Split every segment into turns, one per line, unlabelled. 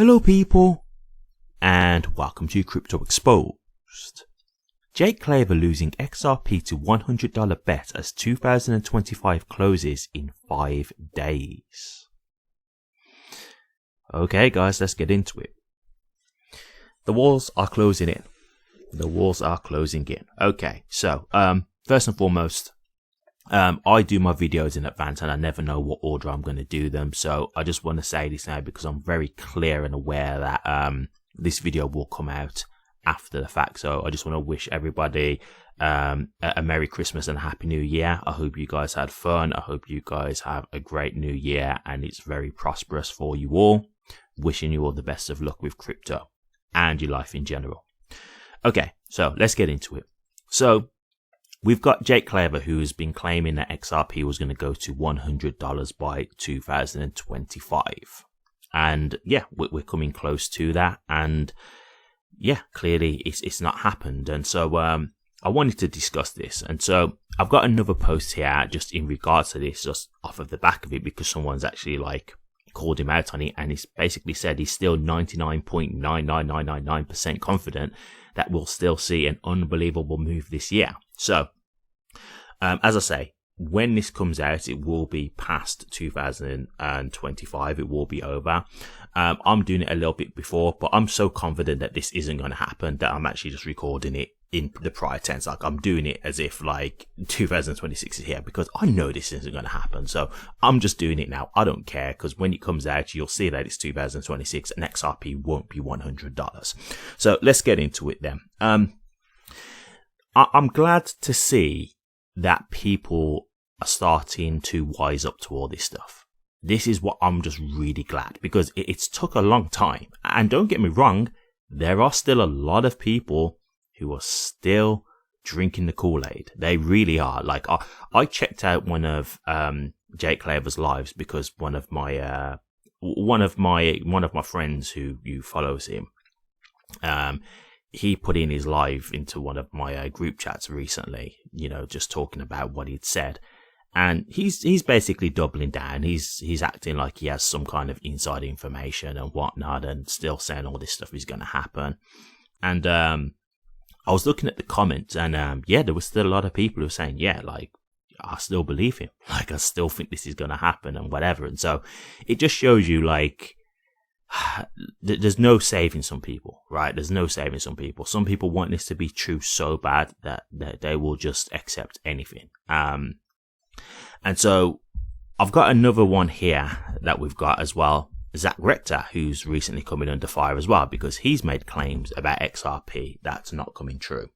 Hello people, and welcome to Crypto Exposed. Jake Claver losing XRP to $100 bet as 2025 closes in 5 days. Okay guys, let's get into it. The walls are closing in. Okay, so first and foremost, I do my videos in advance and I never know what order I'm going to do them. So I just want to say this now because I'm very clear and aware that this video will come out after the fact. So I just want to wish everybody a Merry Christmas and a Happy New Year. I hope you guys had fun. I hope you guys have a great new year and it's very prosperous for you all. Wishing you all the best of luck with crypto and your life in general. Okay, so let's get into it. So we've got Jake Claver, who's been claiming that XRP was going to go to $100 by 2025. And yeah, we're coming close to that. And yeah, clearly it's not happened. And so I wanted to discuss this. And so I've got another post here just in regards to this, just off of the back of it, because someone's actually like called him out on it. And he's basically said he's still 99.99999% confident that we'll still see an unbelievable move this year. So, as I say, when this comes out, it will be past 2025. It will be over. I'm doing it a little bit before, but I'm so confident that this isn't going to happen that I'm actually just recording it in the prior tense. Like I'm doing it as if like 2026 is here because I know this isn't going to happen. So I'm just doing it now. I don't care because when it comes out, you'll see that it's 2026 and XRP won't be $100. So let's get into it then. I'm glad to see that people are starting to wise up to all this stuff. This is what I'm just really glad because it's took a long time. And don't get me wrong, there are still a lot of people who are still drinking the Kool-Aid. They really are. Like I checked out one of Jake Claver's lives because one of my friends who follows him, he put in his live into one of my group chats recently, you know, just talking about what he'd said. And he's basically doubling down. He's acting like he has some kind of inside information and whatnot and still saying all this stuff is going to happen. And I was looking at the comments and yeah, there was still a lot of people who were saying, yeah, like, I still believe him. Like, I still think this is going to happen and whatever. And so it just shows you, like, there's no saving some people, right? There's no saving some people. Some people want this to be true so bad that they will just accept anything. And so I've got another one here that we've got as well. Rector, who's recently coming under fire as well because he's made claims about XRP that's not coming true.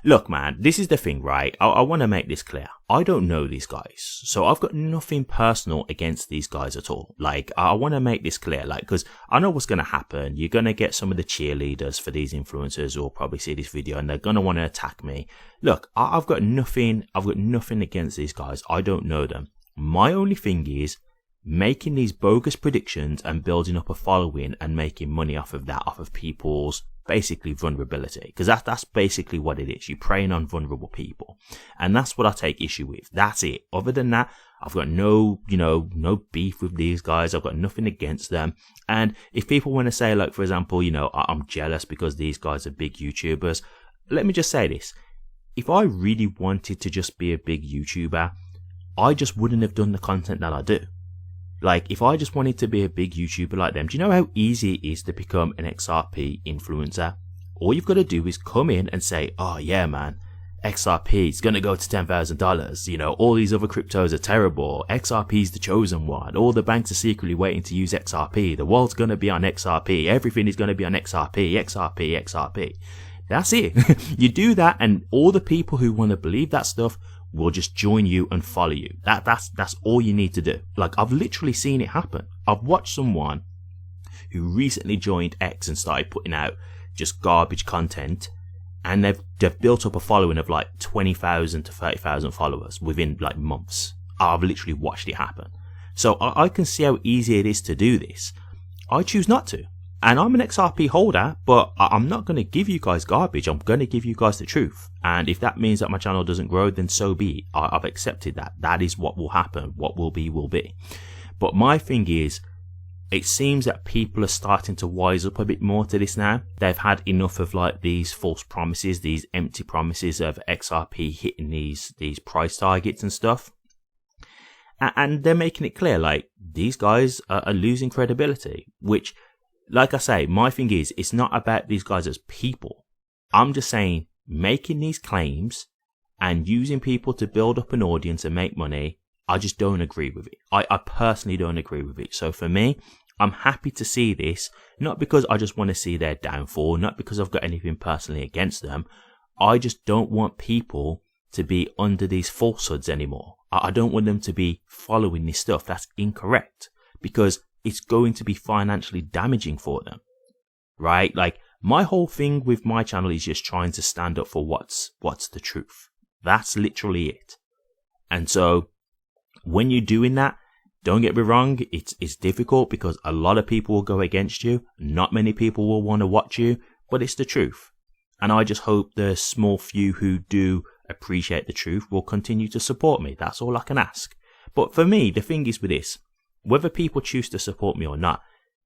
Look, man, this is the thing, right? I want to make this clear. I don't know these guys, so I've got nothing personal against these guys at all. Like, I want to make this clear, like, because I know what's going to happen. You're going to get some of the cheerleaders for these influencers who will probably see this video and they're going to want to attack me. Look, I've got nothing against these guys. I don't know them. My only thing is making these bogus predictions and building up a following and making money off of that, off of people's basically vulnerability, because that's basically what it is. You're preying on vulnerable people, and that's what I take issue with. That's it. Other than that, I've got no beef with these guys. I've got nothing against them. And if people want to say, like, for example, I'm jealous because these guys are big YouTubers, let me just say this. If I really wanted to just be a big YouTuber, I just wouldn't have done the content that I do. Like, if I just wanted to be a big YouTuber like them, do you know how easy it is to become an XRP influencer? All you've got to do is come in and say, oh yeah, man, XRP is going to go to $10,000. All these other cryptos are terrible. XRP is the chosen one. All the banks are secretly waiting to use XRP. The world's going to be on XRP. Everything is going to be on XRP, XRP, XRP. That's it. You do that and all the people who want to believe that stuff will just join you and follow you. That's all you need to do. Like, I've literally seen it happen. I've watched someone who recently joined X and started putting out just garbage content, and they've built up a following of like 20,000 to 30,000 followers within like months. I've literally watched it happen. So I can see how easy it is to do this. I choose not to. And I'm an XRP holder, but I'm not going to give you guys garbage. I'm going to give you guys the truth. And if that means that my channel doesn't grow, then so be it. I've accepted that. That is what will happen. What will be, will be. But my thing is, it seems that people are starting to wise up a bit more to this now. They've had enough of like these false promises, these empty promises of XRP hitting these price targets and stuff. And they're making it clear, like, these guys are losing credibility, which, like I say, my thing is, it's not about these guys as people. I'm just saying, making these claims and using people to build up an audience and make money, I just don't agree with it. I personally don't agree with it. So for me, I'm happy to see this, not because I just want to see their downfall, not because I've got anything personally against them. I just don't want people to be under these falsehoods anymore. I don't want them to be following this stuff that's incorrect, because it's going to be financially damaging for them, right? Like, my whole thing with my channel is just trying to stand up for what's the truth. That's literally it. And so when you're doing that, don't get me wrong, it's difficult because a lot of people will go against you. Not many people will want to watch you, but it's the truth. And I just hope the small few who do appreciate the truth will continue to support me. That's all I can ask. But for me, the thing is with this, whether people choose to support me or not,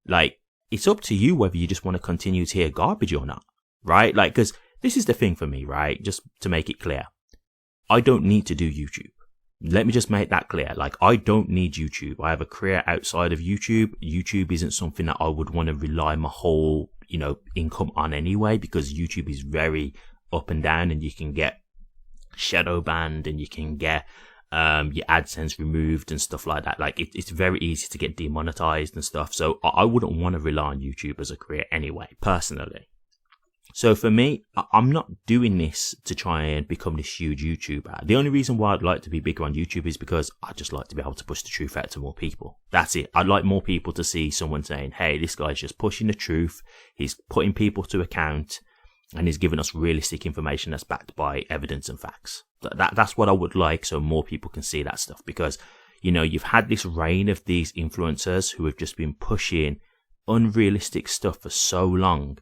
like, it's up to you whether you just want to continue to hear garbage or not, right? Like, because this is the thing for me, right? Just to make it clear, I don't need to do YouTube. Let me just make that clear. Like, I don't need YouTube. I have a career outside of YouTube. YouTube isn't something that I would want to rely my whole, income on anyway, because YouTube is very up and down, and you can get shadow banned and you can get your AdSense removed and stuff like that. Like, it's very easy to get demonetized and stuff. So I wouldn't want to rely on YouTube as a career anyway, personally. So for me, I'm not doing this to try and become this huge YouTuber. The only reason why I'd like to be bigger on YouTube is because I just like to be able to push the truth out to more people. That's it. I'd like more people to see someone saying, hey, this guy's just pushing the truth. He's putting people to account, and he's giving us realistic information that's backed by evidence and facts. That's what I would like, so more people can see that stuff. Because, you've had this reign of these influencers who have just been pushing unrealistic stuff for so long.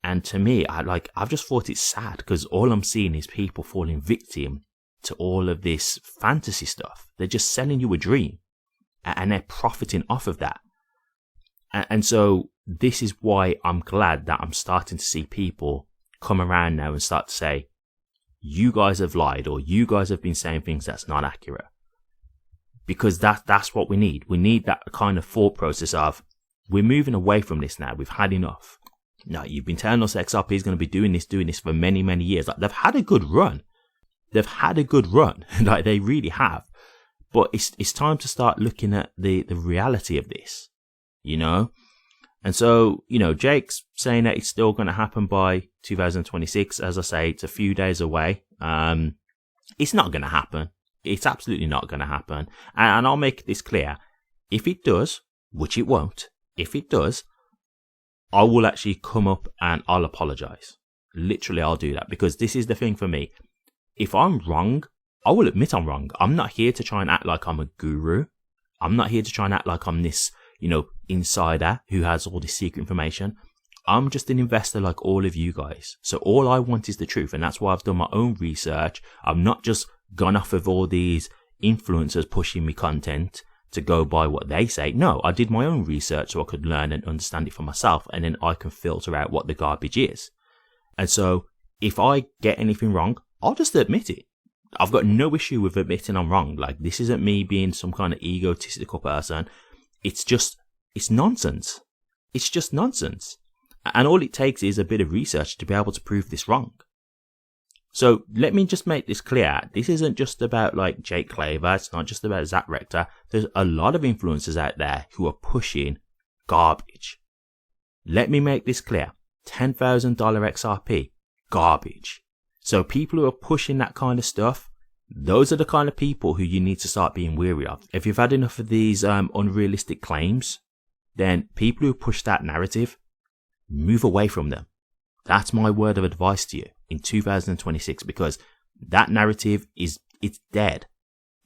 And to me, I've just thought it's sad, because all I'm seeing is people falling victim to all of this fantasy stuff. They're just selling you a dream, and they're profiting off of that. And so this is why I'm glad that I'm starting to see people come around now and start to say, you guys have lied, or you guys have been saying things that's not accurate. Because that's what we need. We need that kind of thought process of, we're moving away from this now. We've had enough. No, you've been telling us XRP is going to be doing this for many, many years. Like, they've had a good run. Like, they really have. But it's time to start looking at the reality of this, And so, Jake's saying that it's still going to happen by 2026. As I say, it's a few days away. It's not going to happen. It's absolutely not going to happen. And I'll make this clear. If it does, which it won't, if it does, I will actually come up and I'll apologize. Literally, I'll do that, because this is the thing for me. If I'm wrong, I will admit I'm wrong. I'm not here to try and act like I'm a guru. I'm not here to try and act like I'm this, insider who has all this secret information. I'm just an investor like all of you guys. So all I want is the truth. And that's why I've done my own research. I'm not just gone off of all these influencers pushing me content to go by what they say. No, I did my own research so I could learn and understand it for myself, and then I can filter out what the garbage is. And so if I get anything wrong, I'll just admit it. I've got no issue with admitting I'm wrong. Like, this isn't me being some kind of egotistical person. It's nonsense. It's just nonsense. And all it takes is a bit of research to be able to prove this wrong. So let me just make this clear. This isn't just about like Jake Claver. It's not just about Zach Rector. There's a lot of influencers out there who are pushing garbage. Let me make this clear. $10,000 XRP, garbage. So people who are pushing that kind of stuff, those are the kind of people who you need to start being wary of. If you've had enough of these unrealistic claims, then people who push that narrative, move away from them. That's my word of advice to you in 2026, because that narrative it's dead.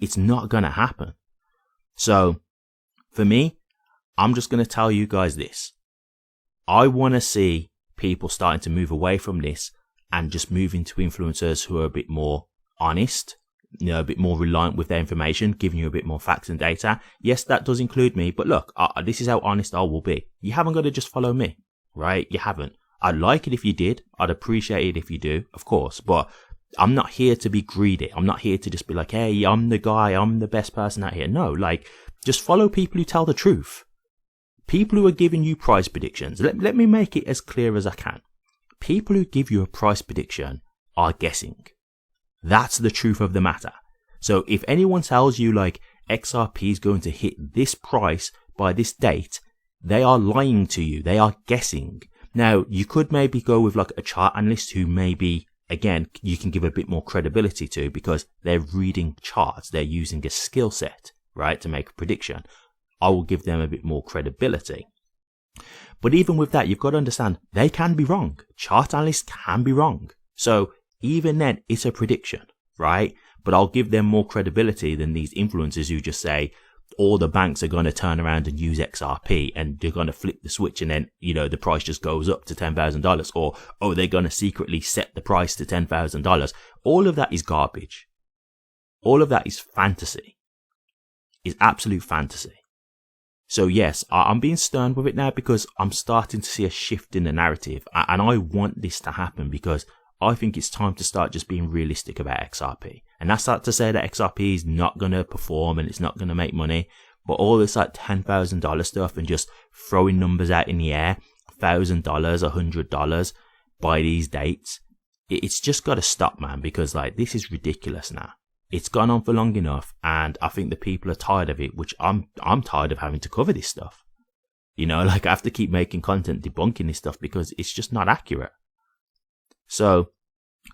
It's not going to happen. So for me, I'm just going to tell you guys this. I want to see people starting to move away from this and just move into influencers who are a bit more honest, a bit more reliant with their information, giving you a bit more facts and data. Yes, that does include me, but look, this is how honest I will be. You haven't got to just follow me, right? You haven't. I'd like it if you did. I'd appreciate it if you do, of course, but I'm not here to be greedy. I'm not here to just be like, hey, I'm the guy, I'm the best person out here. No, like, just follow people who tell the truth. People who are giving you price predictions. Let me make it as clear as I can. People who give you a price prediction are guessing. That's the truth of the matter. So if anyone tells you like XRP is going to hit this price by this date, they are lying to you. They are guessing. Now, you could maybe go with like a chart analyst who maybe, again, you can give a bit more credibility to because they're reading charts. They're using a skill set, right, to make a prediction. I will give them a bit more credibility. But even with that, you've got to understand they can be wrong. Chart analysts can be wrong. So even then, it's a prediction, right? But I'll give them more credibility than these influencers who just say all the banks are going to turn around and use XRP and they're going to flip the switch and then, the price just goes up to $10,000 or, oh, they're going to secretly set the price to $10,000. All of that is garbage. All of that is fantasy. Is absolute fantasy. So yes, I'm being stern with it now because I'm starting to see a shift in the narrative and I want this to happen because I think it's time to start just being realistic about XRP. And that's not to say that XRP is not going to perform and it's not going to make money, but all this like $10,000 stuff and just throwing numbers out in the air, $1,000, $100 by these dates, it's just got to stop, man, because like this is ridiculous now. It's gone on for long enough and I think the people are tired of it, which I'm tired of having to cover this stuff. Like I have to keep making content debunking this stuff because it's just not accurate. So,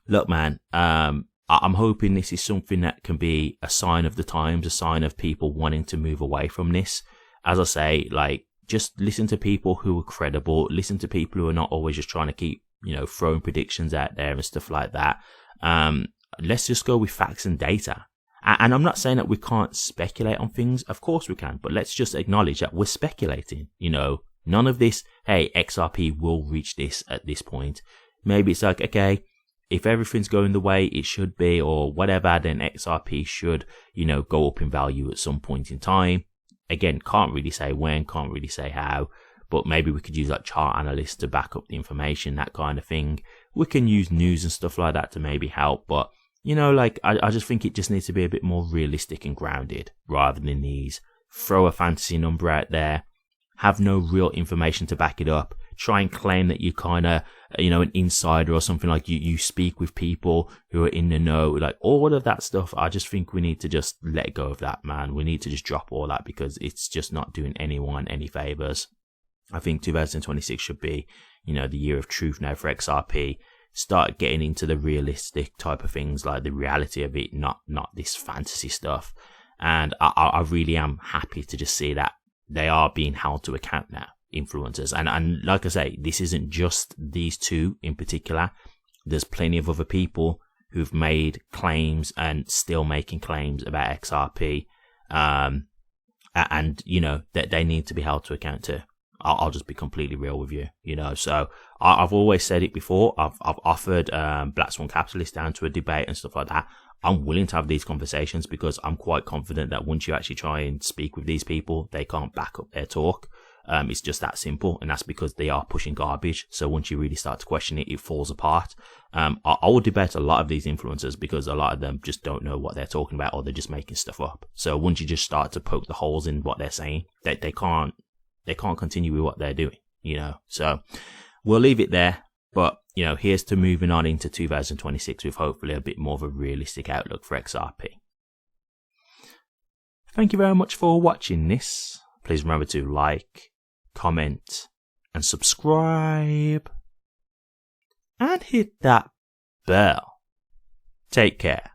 look, man, I'm hoping this is something that can be a sign of the times, a sign of people wanting to move away from this. As I say, like, just listen to people who are credible, listen to people who are not always just trying to keep, throwing predictions out there and stuff like that. Let's just go with facts and data. And I'm not saying that we can't speculate on things. Of course we can, but let's just acknowledge that we're speculating. None of this, hey, XRP will reach this at this point. Maybe it's like, okay, if everything's going the way it should be or whatever, then XRP should, go up in value at some point in time. Again, can't really say when, can't really say how, but maybe we could use like chart analysts to back up the information, that kind of thing. We can use news and stuff like that to maybe help, but I just think it just needs to be a bit more realistic and grounded rather than these throw a fantasy number out there, have no real information to back it up, try and claim that you kind of, an insider or something, like you speak with people who are in the know, like all of that stuff. I just think we need to just let go of that, man. We need to just drop all that because it's just not doing anyone any favors. I think 2026 should be, the year of truth now for XRP. Start getting into the realistic type of things, like the reality of it, not this fantasy stuff. And I really am happy to just see that they are being held to account now, influencers. And like I say, this isn't just these two in particular. There's plenty of other people who've made claims and still making claims about XRP. And that they need to be held to account too. I'll just be completely real with you, so I've always said it before. I've offered Black Swan Capitalists down to a debate and stuff like that. I'm willing to have these conversations because I'm quite confident that once you actually try and speak with these people, they can't back up their talk. It's just that simple, and that's because they are pushing garbage. So once you really start to question it, it falls apart. I will debate a lot of these influencers because a lot of them just don't know what they're talking about, or they're just making stuff up. So once you just start to poke the holes in what they're saying, they can't continue with what they're doing, So we'll leave it there. But, here's to moving on into 2026 with hopefully a bit more of a realistic outlook for XRP. Thank you very much for watching this. Please remember to like, comment, and subscribe. And hit that bell. Take care.